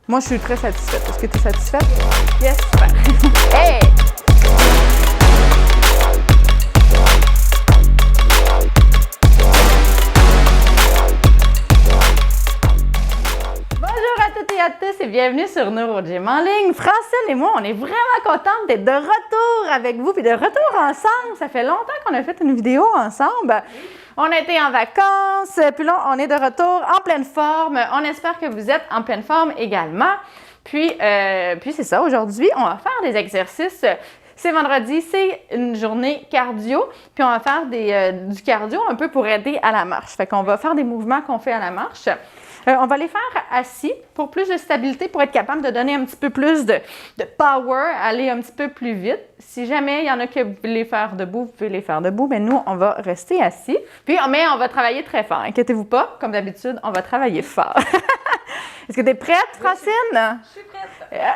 Moi, je suis très satisfaite. Est-ce que tu es satisfaite? Yes, super. Hey! À tous et bienvenue sur NeuroGym en ligne. Francine et moi, on est vraiment contentes d'être de retour avec vous puis de retour ensemble. Ça fait longtemps qu'on a fait une vidéo ensemble. On a été en vacances, puis là, on est de retour en pleine forme. On espère que vous êtes en pleine forme également. Puis c'est ça, aujourd'hui, on va faire des exercices. C'est vendredi, c'est une journée cardio, puis on va faire du cardio un peu pour aider à la marche. Fait qu'on va faire des mouvements qu'on fait à la marche. On va les faire assis pour plus de stabilité, pour être capable de donner un petit peu plus de power, aller un petit peu plus vite. Si jamais il y en a que vous voulez les faire debout, vous pouvez les faire debout, mais nous, on va rester assis. Puis, mais on va travailler très fort. Inquiétez-vous pas, comme d'habitude, on va travailler fort. Est-ce que tu es prête, Francine? Je suis prête.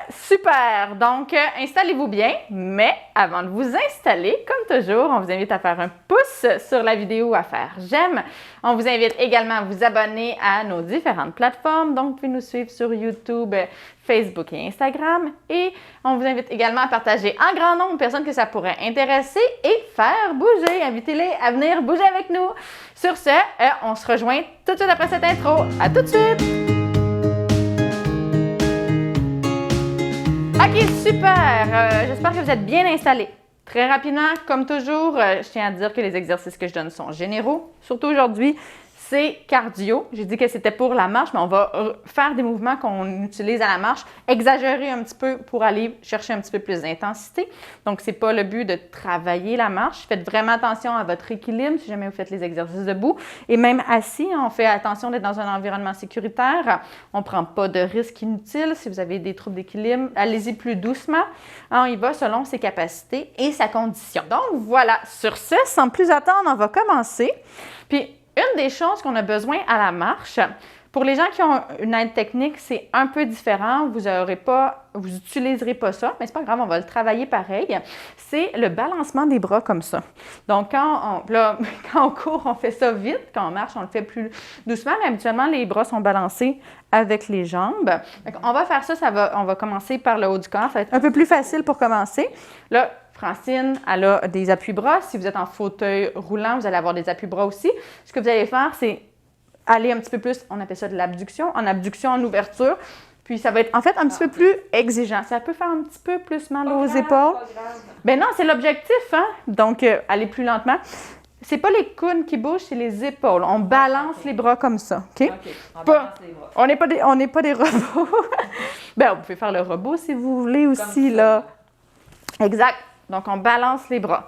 Super! Donc, installez-vous bien, mais avant de vous installer, comme toujours, on vous invite à faire un pouce sur la vidéo, à faire j'aime. On vous invite également à vous abonner à nos différentes plateformes. Donc, vous pouvez nous suivre sur YouTube, Facebook et Instagram. Et on vous invite également à partager en grand nombre de personnes que ça pourrait intéresser et faire bouger. Invitez-les à venir bouger avec nous. Sur ce, on se rejoint tout de suite après cette intro. À tout de suite! OK, super! J'espère que vous êtes bien installés. Très rapidement, comme toujours, je tiens à dire que les exercices que je donne sont généraux. Surtout aujourd'hui, c'est cardio. J'ai dit que c'était pour la marche, mais on va faire des mouvements qu'on utilise à la marche, exagérer un petit peu pour aller chercher un petit peu plus d'intensité. Donc, ce n'est pas le but de travailler la marche. Faites vraiment attention à votre équilibre si jamais vous faites les exercices debout. Et même assis, on fait attention d'être dans un environnement sécuritaire. On ne prend pas de risques inutiles. Si vous avez des troubles d'équilibre, allez-y plus doucement. On y va selon ses capacités et sa condition. Donc, voilà. Sur ce, sans plus attendre, on va commencer. Puis, une des choses qu'on a besoin à la marche, pour les gens qui ont une aide technique, c'est un peu différent. Vous n'utiliserez pas ça, mais c'est pas grave, on va le travailler pareil. C'est le balancement des bras comme ça. Donc, quand on court, on fait ça vite. Quand on marche, on le fait plus doucement, mais habituellement, les bras sont balancés avec les jambes. Donc, on va faire ça, on va commencer par le haut du corps. Ça va être un peu plus facile pour commencer. Là, Francine, elle a des appuis-bras. Si vous êtes en fauteuil roulant, vous allez avoir des appuis-bras aussi. Ce que vous allez faire, c'est aller un petit peu plus, on appelle ça de l'abduction, en ouverture. Puis ça va être en fait un petit peu plus exigeant. Ça peut faire un petit peu plus mal aux épaules. Ben non, c'est l'objectif, hein? Donc, allez plus lentement. C'est pas les coudes qui bougent, c'est les épaules. On balance les bras comme ça, OK? On balance les bras. On n'est pas des robots. Ben, vous pouvez faire le robot si vous voulez aussi, là. Exact. Donc, on balance les bras.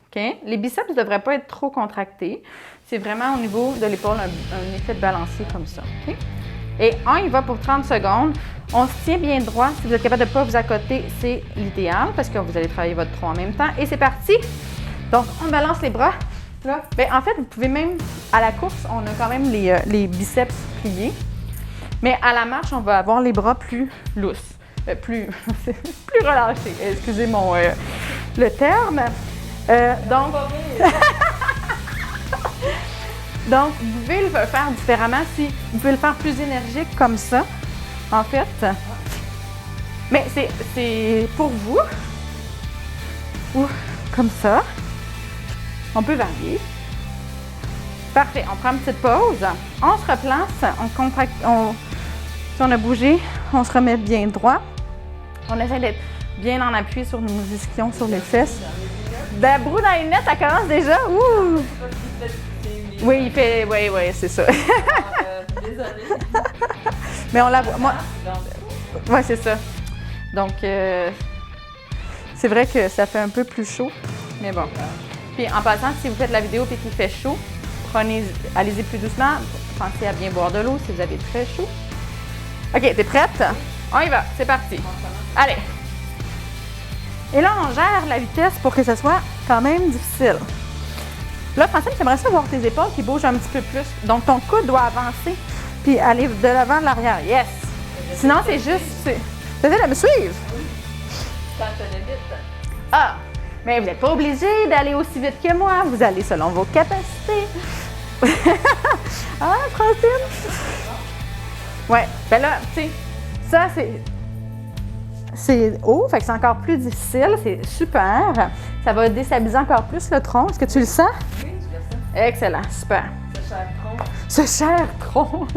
OK? Les biceps ne devraient pas être trop contractés. C'est vraiment au niveau de l'épaule un effet de balancier comme ça. OK? Et on y va pour 30 secondes. On se tient bien droit. Si vous êtes capable de ne pas vous accoter, c'est l'idéal parce que vous allez travailler votre tronc en même temps. Et c'est parti! Donc, on balance les bras. Là, bien, en fait, vous pouvez même, à la course, on a quand même les biceps pliés. Mais à la marche, on va avoir les bras plus lousses. Plus relâché, excusez le terme. Donc, vous pouvez le faire différemment si vous pouvez le faire plus énergique comme ça, en fait. Mais c'est pour vous. Ou comme ça. On peut varier. Parfait, on prend une petite pause. On se replace, on contracte, si on a bougé, on se remet bien droit. On essaie d'être bien en appui sur nos ischions, sur les fesses. Ben, brou dans les lunettes, ça commence déjà. Ouh! Oui, il fait. Oui, c'est ça. Désolée. Mais on la voit. Moi. Oui, c'est ça. Donc, c'est vrai que ça fait un peu plus chaud. Mais bon. Puis en passant, si vous faites la vidéo et qu'il fait chaud, allez-y plus doucement. Pensez à bien boire de l'eau si vous avez très chaud. OK, t'es prête? On y va, c'est parti. Allez. Et là, on gère la vitesse pour que ce soit quand même difficile. Là, Francine, j'aimerais ça voir tes épaules qui bougent un petit peu plus. Donc, ton coude doit avancer puis aller de l'avant, de l'arrière. Yes! Sinon, c'est juste... T'essaies de me suivre? Quand je connais vite. Ah! Mais vous n'êtes pas obligé d'aller aussi vite que moi. Vous allez selon vos capacités. Ah, Francine? Ouais. Ben là, tu sais, Ça, c'est haut, fait que c'est encore plus difficile. C'est super. Ça va déstabiliser encore plus le tronc. Est-ce que tu le sens? Oui, je le sens. Excellent, super. Ce cher tronc. Ce cher tronc.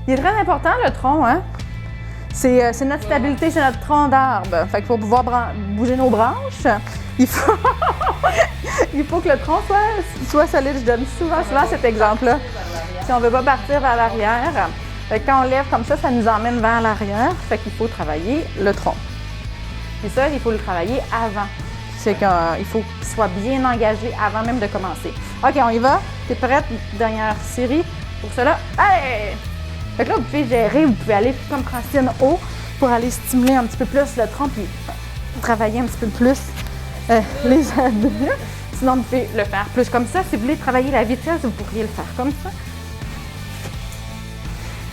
Il est très important, le tronc, hein? C'est notre stabilité, c'est notre tronc d'arbre. Fait qu'il faut pouvoir bouger nos branches. Il faut, il faut que le tronc soit solide. Je donne souvent cet exemple-là. Si on ne veut pas partir vers l'arrière, fait que quand on lève comme ça nous emmène vers l'arrière. Fait qu'il faut travailler le tronc. Et ça, il faut le travailler avant. C'est qu'il faut qu'il soit bien engagé avant même de commencer. OK, on y va? T'es prête? Dernière série pour cela. Allez! Fait que là, vous pouvez gérer, vous pouvez aller comme Francine haut pour aller stimuler un petit peu plus le tronc puis travailler un petit peu plus les abdos. Sinon, vous pouvez le faire plus comme ça. Si vous voulez travailler la vitesse, vous pourriez le faire comme ça.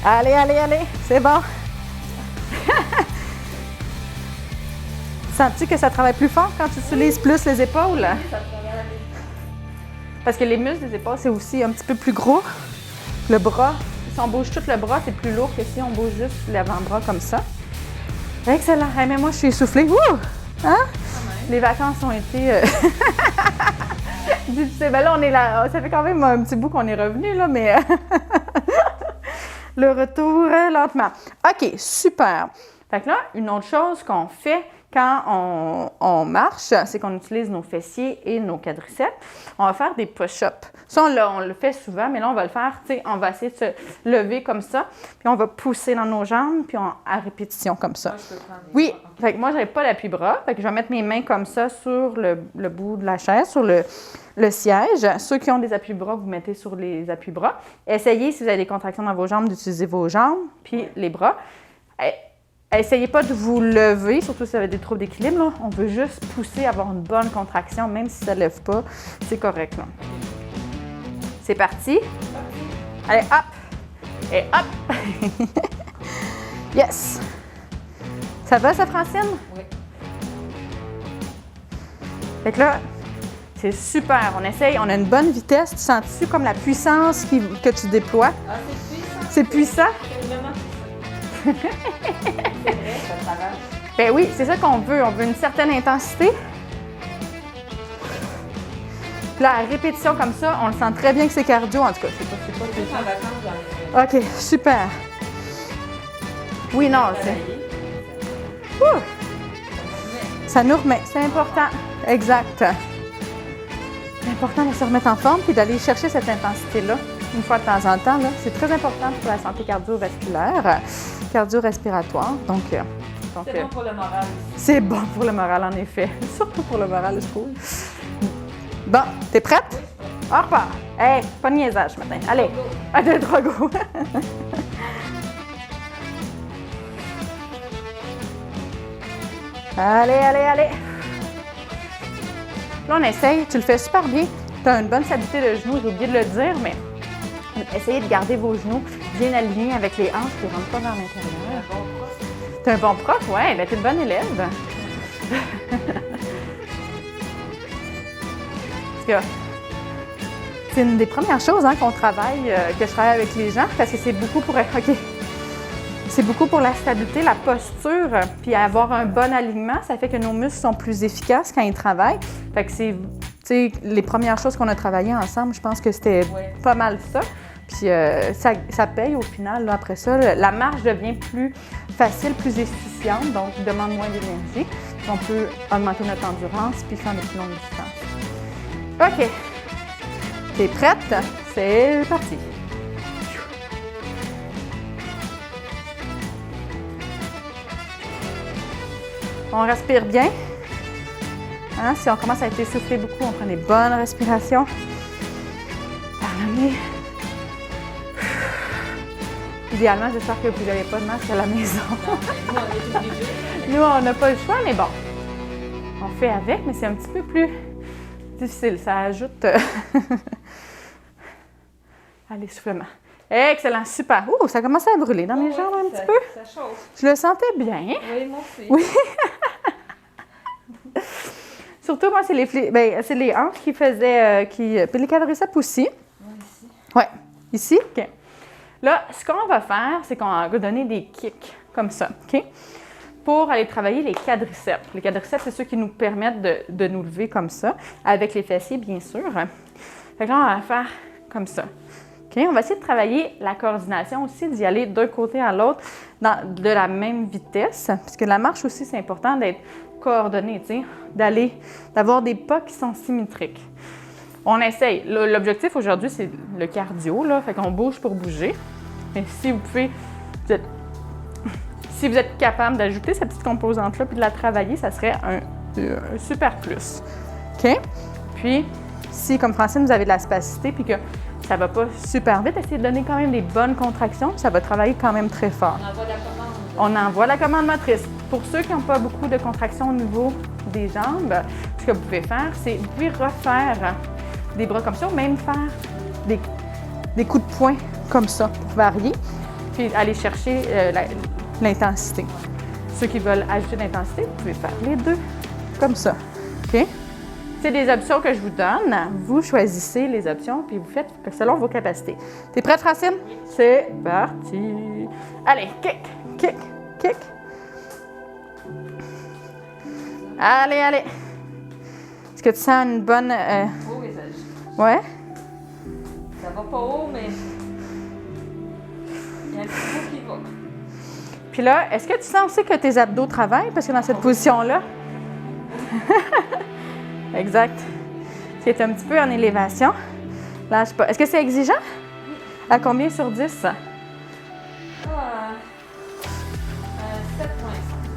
Allez, allez, allez, c'est bon. Sens-tu que ça travaille plus fort quand tu utilises plus les épaules? Ça travaille. Parce que les muscles des épaules, c'est aussi un petit peu plus gros. Le bras, si on bouge tout le bras, c'est plus lourd que si on bouge juste l'avant-bras comme ça. Excellent. Hey, mais moi, je suis essoufflée. Ouh! Hein? Les vacances ont été difficiles. Ben là, on est là. Ça fait quand même un petit bout qu'on est revenu, là, mais le retour lentement. OK, super. Fait que là, une autre chose qu'on fait quand on marche, c'est qu'on utilise nos fessiers et nos quadriceps. On va faire des push-ups. Ça, on le fait souvent, mais là, on va le faire, tu sais, on va essayer de se lever comme ça, puis on va pousser dans nos jambes, puis à répétition comme ça. Moi, je peux prendre des Oui, bras. fait que moi, j'avais pas l'appui-bras, fait que je vais mettre mes mains comme ça sur le bout de la chaise, sur le siège. Ceux qui ont des appuis-bras, vous mettez sur les appuis-bras. Essayez, si vous avez des contractions dans vos jambes, d'utiliser vos jambes, puis les bras. Essayez pas de vous lever, surtout si vous avez des troubles d'équilibre. Là. On veut juste pousser, avoir une bonne contraction, même si ça ne lève pas, c'est correct. Là. C'est parti. Allez, hop! Et hop! Yes! Ça va, ça, Francine? Oui. Fait que là, c'est super. On essaye, on a une bonne vitesse. Tu sens-tu comme la puissance que tu déploies? Ah, c'est puissant. C'est puissant? C'est vraiment puissant. C'est vrai, ça travaille. Ben oui, c'est ça qu'on veut. On veut une certaine intensité. Puis là, à répétition comme ça, on le sent très bien que c'est cardio. En tout cas, c'est pas Plus en vacances, j'en ai fait. OK, super. Oui, non, c'est... Ouh! Ça nous remet. C'est important. Exact. C'est important de se remettre en forme puis d'aller chercher cette intensité-là une fois de temps en temps. C'est très important pour la santé cardiovasculaire, cardio-respiratoire. Donc, C'est bon pour le moral aussi. c'est bon pour le moral, en effet. Surtout pour le moral, je trouve. Bon, t'es prête? On repart. Hey, pas de niaisage ce matin. Allez, un, deux, trois, go! Allez, allez, allez! Là, on essaye. Tu le fais super bien. Tu as une bonne stabilité de genoux, j'ai oublié de le dire, mais essayez de garder vos genoux bien alignés avec les hanches qui ne rentrent pas vers l'intérieur. Un bon prof. T'es un bon prof? Ouais, ben t'es une bonne élève. Parce que c'est une des premières choses qu'on travaille, que je travaille avec les gens, parce que c'est beaucoup pour... OK. C'est beaucoup pour la stabilité, la posture, puis avoir un bon alignement. Ça fait que nos muscles sont plus efficaces quand ils travaillent. Fait que c'est, tu sais, les premières choses qu'on a travaillées ensemble, je pense que c'était pas mal ça. Puis ça paye au final. Là, après ça, la marche devient plus facile, plus efficiente, donc demande moins d'énergie. Puis on peut augmenter notre endurance puis faire des plus longues distances. OK. T'es prête? C'est parti. On respire bien. Hein? Si on commence à être essoufflé beaucoup, on prend des bonnes respirations. Par le nez. Idéalement, j'espère que vous n'avez pas de masque à la maison. Nous, on est obligés. Nous, on n'a pas le choix, mais bon. On fait avec, mais c'est un petit peu plus difficile. Ça ajoute à l'essoufflement. Excellent, super. Ouh, ça commence à brûler dans mes jambes un petit peu. Ça chauffe. Je le sentais bien. Oui, moi aussi. Oui. Surtout, moi, c'est les hanches qui faisaient... puis les quadriceps aussi. Moi ici. Oui, ici. OK. Là, ce qu'on va faire, c'est qu'on va donner des kicks. comme ça, OK? Pour aller travailler les quadriceps. Les quadriceps, c'est ceux qui nous permettent de nous lever comme ça, avec les fessiers, bien sûr. Fait que là, on va faire comme ça. OK? On va essayer de travailler la coordination aussi, d'y aller d'un côté à l'autre de la même vitesse, puisque la marche aussi, c'est important d'être coordonné, tu sais, d'avoir des pas qui sont symétriques. On essaye. L'objectif aujourd'hui, c'est le cardio, là, fait qu'on bouge pour bouger. Mais si vous pouvez, si vous êtes capable d'ajouter cette petite composante-là puis de la travailler, ça serait un super plus. OK? Puis, si, comme Francine, vous avez de la spasticité puis que ça va pas super vite, essayez de donner quand même des bonnes contractions, puis ça va travailler quand même très fort. On envoie la commande. On envoie la commande motrice. Pour ceux qui n'ont pas beaucoup de contractions au niveau des jambes, ce que vous pouvez faire, c'est vous pouvez refaire des bras comme ça, ou même faire des coups de poing comme ça pour varier, puis aller chercher l'intensité. Ceux qui veulent ajouter de l'intensité, vous pouvez faire les deux comme ça. OK? C'est des options que je vous donne. Vous choisissez les options, puis vous faites selon vos capacités. T'es prête, Francine? Oui. C'est parti! Allez, kick, kick, kick. Allez, allez. Est-ce que tu sens une bonne... Oui, Ouais? ça va pas haut, mais il y a un petit bout qui va. Puis là, est-ce que tu sens aussi que tes abdos travaillent? Parce que dans cette position-là... Exact. Tu es un petit peu en élévation. Lâche pas. Est-ce que c'est exigeant? À combien sur 10? 7,5.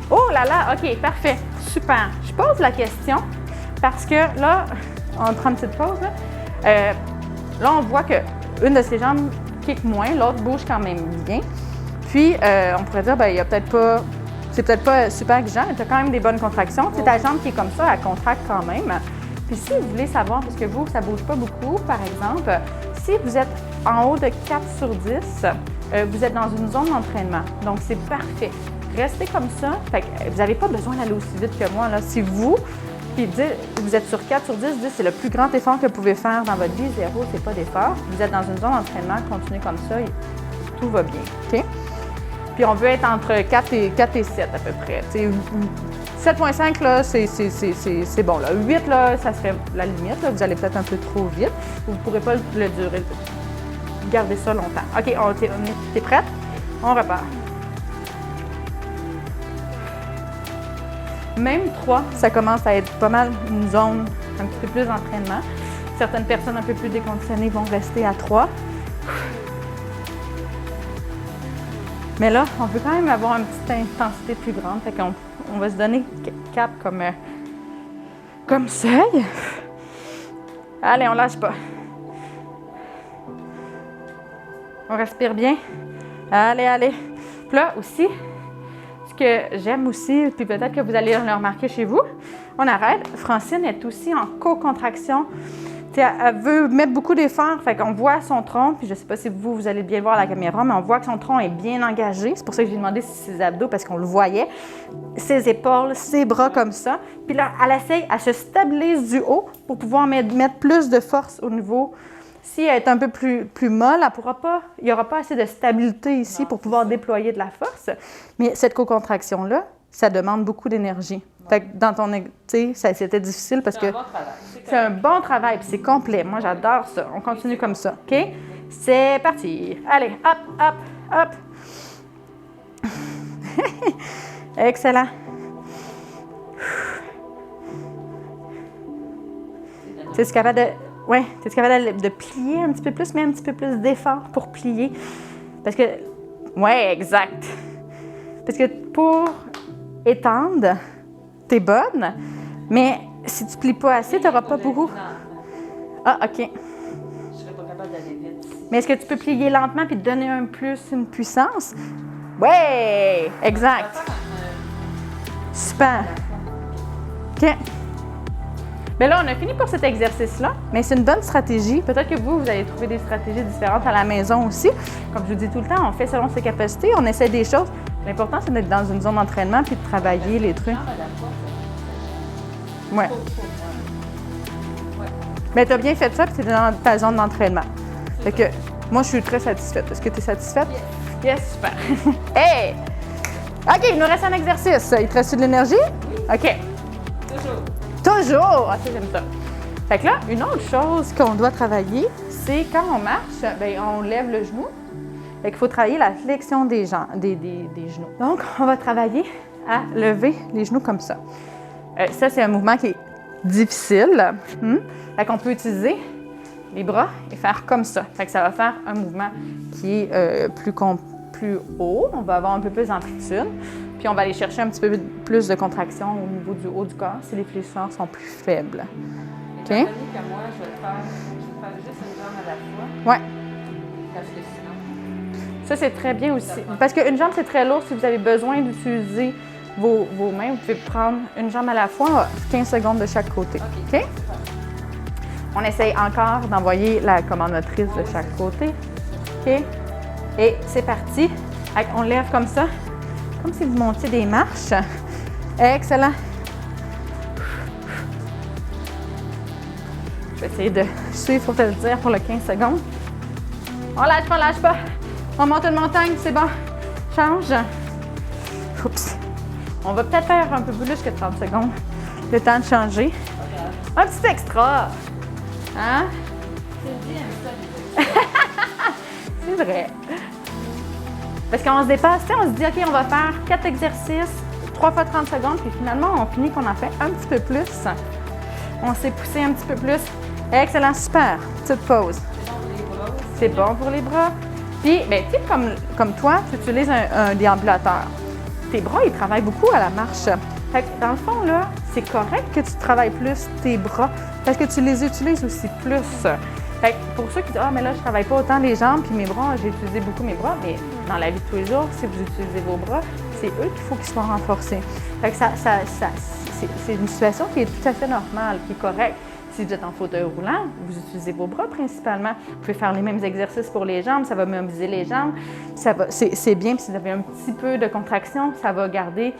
Oh là là! OK, parfait. Super. Je pose la question parce que là, on prend une petite pause. Là, on voit qu'une de ses jambes kick moins, l'autre bouge quand même bien. Puis, on pourrait dire, bien, il y a peut-être pas... C'est peut-être pas super exigeant, mais tu as quand même des bonnes contractions. C'est ta jambe qui est comme ça, elle contracte quand même. Puis si vous voulez savoir, parce que vous, ça ne bouge pas beaucoup, par exemple, si vous êtes en haut de 4 sur 10, vous êtes dans une zone d'entraînement. Donc, c'est parfait. Restez comme ça. Fait que vous n'avez pas besoin d'aller aussi vite que moi. Là. Si vous, puis vous êtes sur 4 sur 10, c'est le plus grand effort que vous pouvez faire dans votre vie. 0, c'est pas d'effort. Vous êtes dans une zone d'entraînement, continuez comme ça, et tout va bien. OK? Puis on veut être entre 4 et 7 à peu près. 7,5 là, c'est bon. Là. 8 là, ça serait la limite. Là. Vous allez peut-être un peu trop vite. Vous ne pourrez pas le durer. Gardez ça longtemps. OK, t'es prête? On repart. Même 3, ça commence à être pas mal une zone un petit peu plus d'entraînement. Certaines personnes un peu plus déconditionnées vont rester à 3. Mais là, on veut quand même avoir une petite intensité plus grande. Fait qu'on va se donner 4 comme seuil. Allez, on lâche pas. On respire bien. Allez, allez. Puis là aussi, ce que j'aime aussi, puis peut-être que vous allez le remarquer chez vous, on arrête. Francine est aussi en co-contraction. Elle veut mettre beaucoup d'efforts, fait qu'on voit son tronc, puis je ne sais pas si vous allez bien le voir à la caméra, mais on voit que son tronc est bien engagé. C'est pour ça que j'ai demandé ses abdos, parce qu'on le voyait. Ses épaules, ses bras comme ça. Puis là, elle se stabilise du haut pour pouvoir mettre plus de force au niveau. Si elle est un peu plus molle, il n'y aura pas assez de stabilité ici pour pouvoir déployer de la force. Mais cette co-contraction-là, ça demande beaucoup d'énergie. Fait que dans ton... Tu sais, c'était difficile parce que... C'est un bon travail. C'est un bon travail, puis c'est complet. Moi, j'adore ça. On continue comme ça, OK? C'est parti. Allez, hop, hop, hop. Excellent. Tu es capable de... Ouais, tu es capable de plier un petit peu plus, mais un petit peu plus d'effort pour plier. Parce que... Ouais, exact. Parce que pour étendre, t'es bonne, mais si tu plies pas assez, tu n'auras pas beaucoup. Ah, OK. Je serais pas capable d'aller vite. Mais est-ce que tu peux plier lentement puis te donner un plus, une puissance? Ouais, exact. Super. OK. Bien là, on a fini pour cet exercice-là, mais c'est une bonne stratégie. Peut-être que vous allez trouver des stratégies différentes à la maison aussi. Comme je vous dis tout le temps, on fait selon ses capacités, on essaie des choses. L'important, c'est d'être dans une zone d'entraînement puis de travailler les trucs. Ouais. Mais tu as bien fait ça, puis tu es dans ta zone d'entraînement. Fait que moi, je suis très satisfaite. Est-ce que tu es satisfaite? Yes. Yes, super. Hey! OK, il nous reste un exercice. Il te reste de l'énergie? OK. Toujours! Ah, ça, j'aime ça. Fait que là, une autre chose qu'on doit travailler, c'est quand on marche, bien, on lève le genou. Fait qu'il faut travailler la flexion des genoux. Donc, on va travailler à lever les genoux comme ça. Ça, c'est un mouvement qui est difficile. Fait qu'on peut utiliser les bras et faire comme ça. Fait que ça va faire un mouvement qui est plus haut. On va avoir un peu plus d'amplitude. Puis on va aller chercher un petit peu plus de contraction au niveau du haut du corps si les fléchisseurs sont plus faibles. OK? Étant donné que moi, je vais faire juste une jambe à la fois. Ouais. Parce que sinon... Ça, c'est très bien aussi. Parce qu'une jambe, c'est très lourd. Si vous avez besoin d'utiliser vos mains, vous pouvez prendre une jambe à la fois, 15 secondes de chaque côté. OK? On essaye encore d'envoyer la commande motrice de chaque côté. OK? Et c'est parti. On lève comme ça, comme si vous montiez des marches. Excellent. Je vais essayer de suivre pour te le dire pour le 15 secondes. On lâche pas, lâche pas. On monte une montagne, c'est bon. Change. Oups. On va peut-être faire un peu plus que 30 secondes. Le temps de changer. Un petit extra. Hein? C'est bien ça. C'est vrai. Parce qu'on se dépasse, on se dit, OK, on va faire 4 exercices, 3 fois 30 secondes, puis finalement, on finit qu'on en fait un petit peu plus. On s'est poussé un petit peu plus. Excellent, super. Petite pause. C'est bon pour les bras. Puis, bien, tu sais, comme toi, tu utilises un déambulateur. Tes bras, ils travaillent beaucoup à la marche. Fait que dans le fond, là, c'est correct que tu travailles plus tes bras parce que tu les utilises aussi plus. Fait que pour ceux qui disent « Ah, mais là, je travaille pas autant les jambes puis mes bras, j'ai utilisé beaucoup mes bras. » Mais dans la vie de tous les jours, si vous utilisez vos bras, c'est eux qu'il faut qu'ils soient renforcés. Fait que c'est une situation qui est tout à fait normale, qui est correcte. Si vous êtes en fauteuil roulant, vous utilisez vos bras principalement. Vous pouvez faire les mêmes exercices pour les jambes, ça va mobiliser les jambes. C'est bien, puis si vous avez un petit peu de contraction, ça va garder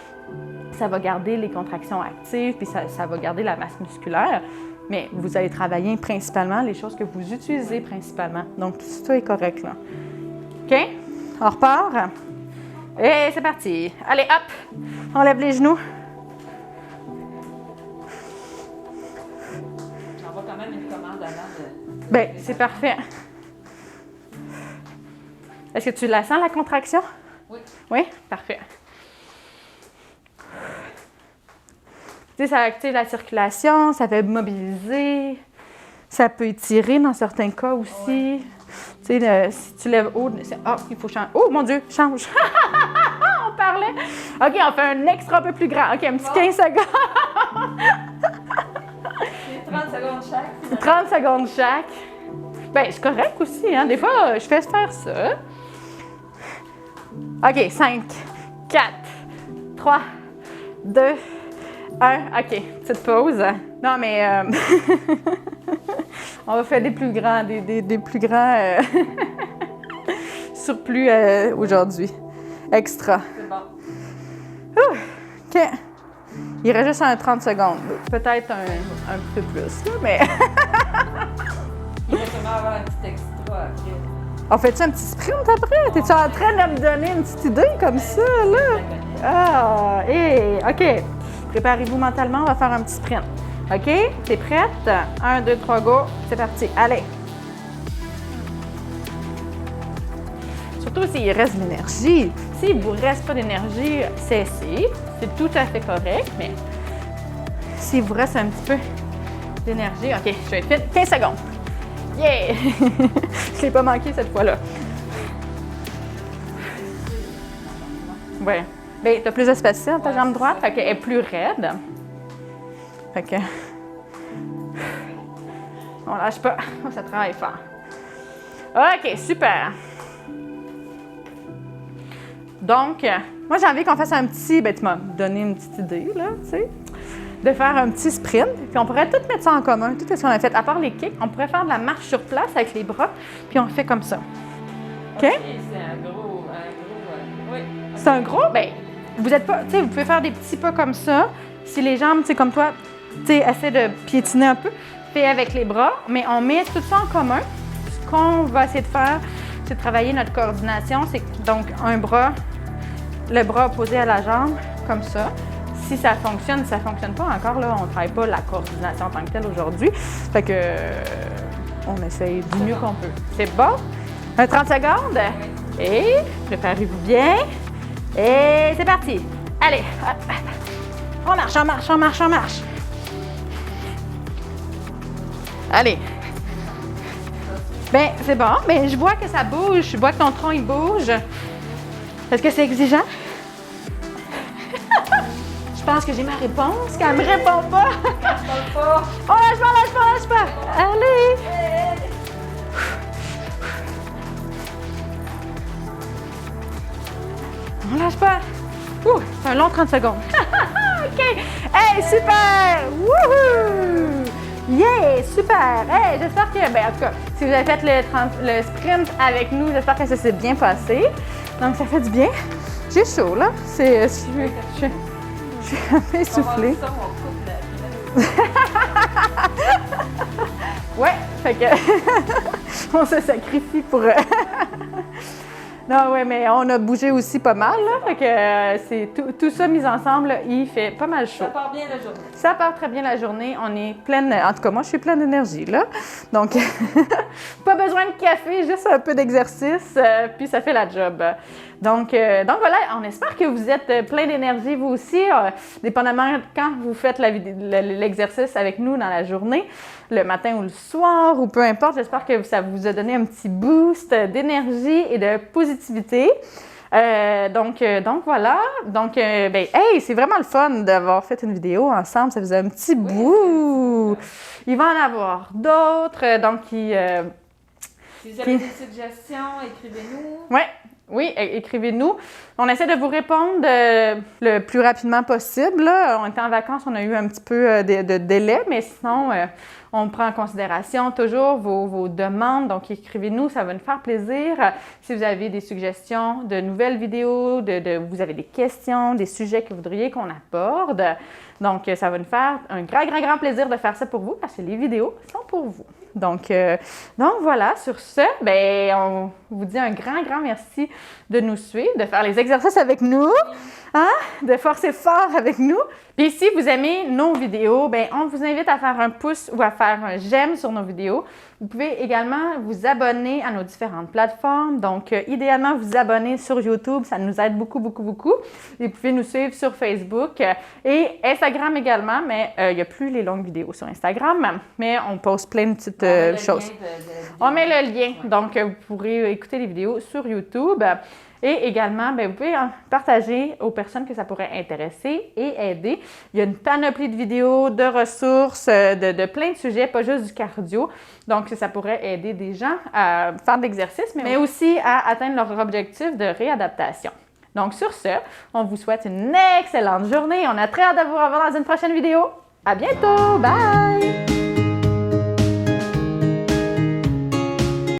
les contractions actives, puis ça va garder la masse musculaire. Mais vous allez travailler principalement les choses que vous utilisez principalement. Donc, tout ça est correct, là. OK? On repart. Et c'est parti. Allez, hop! On lève les genoux. On va quand même une commande avant de... Bien, c'est parfait. Est-ce que tu la sens, la contraction? Oui. Oui? Parfait. Tu sais, ça active la circulation, ça fait mobiliser, ça peut étirer dans certains cas aussi. Tu sais, si tu lèves haut, il faut changer. Oh, mon Dieu, change! On parlait. OK, on fait un extra un peu plus grand. OK, un petit 15 secondes. C'est 30 secondes chaque. 30 secondes chaque. Bien, c'est correct aussi, hein. Des fois, je fais faire ça. OK, 5, 4, 3, 2, 1. OK, petite pause. Non, mais on va faire des plus grands, des plus grands surplus aujourd'hui. Extra. C'est bon. OK. Il reste juste un 30 secondes. Peut-être un peu plus, là, mais... Il va sûrement avoir un petit extra après. On fait-tu un petit sprint après? T'es-tu en train de me donner une petite idée comme ça, là? Ah, hey, OK. Préparez-vous mentalement, on va faire un petit sprint. OK? T'es prête? 1, 2, 3, go. C'est parti. Allez. Surtout s'il reste de l'énergie. S'il ne vous reste pas d'énergie, cessez. C'est tout à fait correct, mais s'il vous reste un petit peu d'énergie, OK, je vais être vite. 15 secondes. Yeah! Je ne l'ai pas manqué cette fois-là. Ouais. Bien, tu as plus d'espace dans ta jambe droite, fait qu'elle est plus raide. Fait que... On lâche pas. Ça travaille fort. OK, super. Donc, moi, j'ai envie qu'on fasse un petit... Bien, tu m'as donné une petite idée, là, tu sais, de faire un petit sprint. Puis on pourrait tout mettre ça en commun, tout ce qu'on a fait. À part les kicks, on pourrait faire de la marche sur place avec les bras, puis on fait comme ça. OK? C'est un gros... oui. C'est un gros? Bien, vous êtes pas... Tu sais, vous pouvez faire des petits pas comme ça. Si les jambes, tu sais, comme toi, tu sais, essaie de piétiner un peu, fais avec les bras, mais on met tout ça en commun. Ce qu'on va essayer de faire, c'est de travailler notre coordination. C'est donc un bras le bras opposé à la jambe, comme ça. Si ça fonctionne pas, encore là, on ne travaille pas la coordination en tant que telle aujourd'hui. Fait que on essaye du mieux qu'on peut. C'est bon? Un 30 secondes? Et préparez-vous bien. Et c'est parti! Allez! On marche, on marche, on marche, on marche! Allez! Ben, c'est bon, mais je vois que ça bouge, je vois que ton tronc il bouge. Est-ce que c'est exigeant? Je pense que j'ai ma réponse, qu'elle me répond pas. Oh, lâche pas, lâche pas, lâche pas! Allez! On lâche pas! Ouh, c'est un long 30 secondes. OK! Hey, super! Wouhou! Yeah! Super! Hey, j'espère que, ben, en tout cas, si vous avez fait le sprint avec nous, j'espère que ça s'est bien passé. Donc, ça fait du bien. J'ai chaud, là. Je suis un peu essoufflée. Ouais, fait que on se sacrifie pour... Non, ouais, mais on a bougé aussi pas mal, là. Fait que c'est tout ça mis ensemble, là, il fait pas mal chaud. Ça part bien la journée. Ça part très bien la journée. On est pleine, en tout cas, moi, je suis pleine d'énergie, là. Donc, pas besoin de café, juste un peu d'exercice, puis ça fait la job. Donc voilà, on espère que vous êtes plein d'énergie, vous aussi, dépendamment quand vous faites l'exercice avec nous dans la journée, le matin ou le soir, ou peu importe. J'espère que ça vous a donné un petit boost d'énergie et de positivité. Donc voilà. Donc, ben, hey, c'est vraiment le fun d'avoir fait une vidéo ensemble. Ça faisait un petit bout. Il va en avoir d'autres. Donc, si vous avez des suggestions, écrivez-nous. Oui, écrivez-nous. On essaie de vous répondre le plus rapidement possible, là. On était en vacances, on a eu un petit peu de délai, mais sinon, on prend en considération toujours vos demandes. Donc, écrivez-nous, ça va nous faire plaisir. Si vous avez des suggestions de nouvelles vidéos, vous avez des questions, des sujets que vous voudriez qu'on aborde. Donc, ça va nous faire un grand plaisir de faire ça pour vous parce que les vidéos sont pour vous. Donc voilà, sur ce, ben, on vous dit un grand merci de nous suivre, de faire les exercices avec nous, hein? De forcer fort avec nous. Puis si vous aimez nos vidéos, ben, on vous invite à faire un pouce ou à faire un j'aime sur nos vidéos. Vous pouvez également vous abonner à nos différentes plateformes. Donc, idéalement, vous abonner sur YouTube, ça nous aide beaucoup. Vous pouvez nous suivre sur Facebook et Instagram également, mais il n'y a plus les longues vidéos sur Instagram, mais on poste plein de petites choses. On met le lien, donc vous pourrez écouter les vidéos sur YouTube. Et également, bien, vous pouvez partager aux personnes que ça pourrait intéresser et aider. Il y a une panoplie de vidéos, de ressources, de plein de sujets, pas juste du cardio. Donc, ça pourrait aider des gens à faire de l'exercice, mais aussi à atteindre leur objectif de réadaptation. Donc, sur ce, on vous souhaite une excellente journée. On a très hâte de vous revoir dans une prochaine vidéo. À bientôt! Bye!